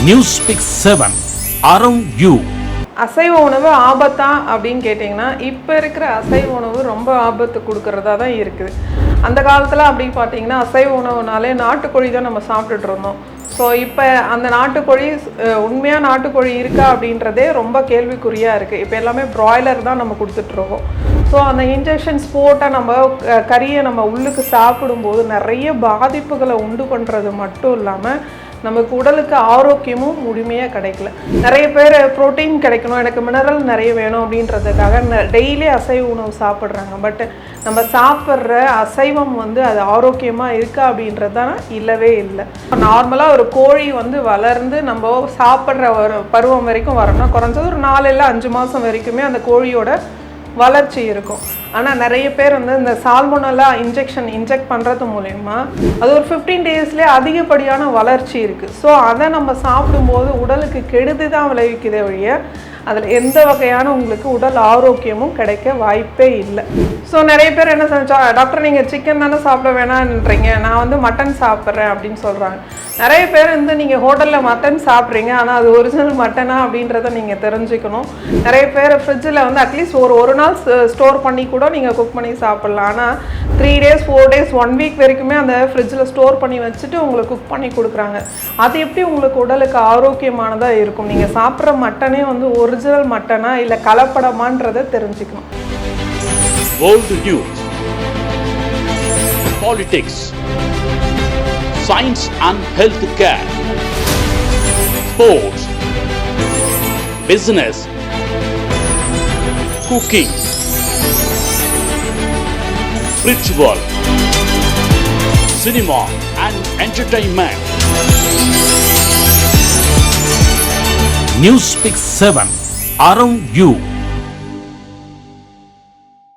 Newspeak 7 around you. அசைவ உணவு ஆபத்தா அப்படின்னு கேட்டிங்கன்னா இப்போ இருக்கிற அசைவ உணவு ரொம்ப ஆபத்து கொடுக்கறதா தான் இருக்குது. அந்த காலத்தில் அப்படி பார்த்தீங்கன்னா அசைவ உணவுனாலே நாட்டுக்கோழி தான் நம்ம சாப்பிட்டுட்டு இருந்தோம். ஸோ இப்போ அந்த நாட்டுக்கோழி உண்மையாக நாட்டுக்கோழி இருக்கா அப்படின்றதே ரொம்ப கேள்விக்குறியாக இருக்குது. இப்போ எல்லாமே ப்ராய்லர் தான் நம்ம கொடுத்துட்ருக்கோம். ஸோ அந்த இன்ஜெக்ஷன்ஸ் போட்டால் நம்ம கறியை நம்ம உள்ளுக்கு சாப்பிடும்போது நிறைய பாதிப்புகளை உண்டு பண்ணுறது மட்டும் இல்லாமல் நமக்கு உடலுக்கு ஆரோக்கியமும் முழுமையாக கிடைக்கல. நிறைய பேர் ப்ரோட்டீன் கிடைக்கணும், எனக்கு மினரல் நிறைய வேணும் அப்படின்றதுக்காக டெய்லி அசைவ உணவு சாப்பிட்றாங்க. பட் நம்ம சாப்பிட்ற அசைவம் அது ஆரோக்கியமாக இருக்கா அப்படின்றது தான் இல்லவே இல்லை. நார்மலாக ஒரு கோழி வளர்ந்து நம்ம சாப்பிட்ற ஒரு பருவம் வரைக்கும் வரணும்னா குறைஞ்சது ஒரு 4 இல்லை 5 மாதம் வரைக்குமே அந்த கோழியோட வளர்ச்சி இருக்கும். ஆனால் நிறைய பேர் இந்த சால்மோனல்லா இன்ஜெக்ட் பண்ணுறது மூலயமா அது ஒரு 15 டேஸ்லேயே அதிகப்படியான வளர்ச்சி இருக்குது. ஸோ அதை நம்ம சாப்பிடும்போது உடலுக்கு கெடுதி தான் விளைவிக்குதே ஒழிய அதில் எந்த வகையான உங்களுக்கு உடல் ஆரோக்கியமும் கிடைக்க வாய்ப்பே இல்லை. ஸோ நிறைய பேர் என்ன செஞ்சா, டாக்டர் நீங்கள் சிக்கன் தானே சாப்பிட வேணான்றீங்க, நான் மட்டன் சாப்பிட்றேன் அப்படின்னு சொல்கிறாங்க. நிறைய பேர் நீங்கள் ஹோட்டலில் மட்டன் சாப்பிட்றீங்க, ஆனால் அது ஒரிஜினல் மட்டனா அப்படின்றத நீங்கள் தெரிஞ்சுக்கணும். நிறைய பேர் ஃப்ரிட்ஜில் அட்லீஸ்ட் ஒரு நாள் ஸ்டோர் பண்ணி கூட நீங்கள் குக் பண்ணி சாப்பிட்லாம். ஆனால் 3 days 4 days 1 week வரைக்குமே அந்த ஃப்ரிட்ஜில் ஸ்டோர் பண்ணி வச்சுட்டு உங்களுக்கு குக் பண்ணி கொடுக்குறாங்க. அது எப்படி உங்களுக்கு உடலுக்கு ஆரோக்கியமானதாக இருக்கும்? நீங்கள் சாப்பிட்ற மட்டனே ஒரிஜினல் மட்டனா இல்லை கலப்படமான்றதை தெரிஞ்சுக்கணும். World news, politics, science and health care, sports, business, cooking, spiritual, cinema and entertainment. Newspeak 7 around you.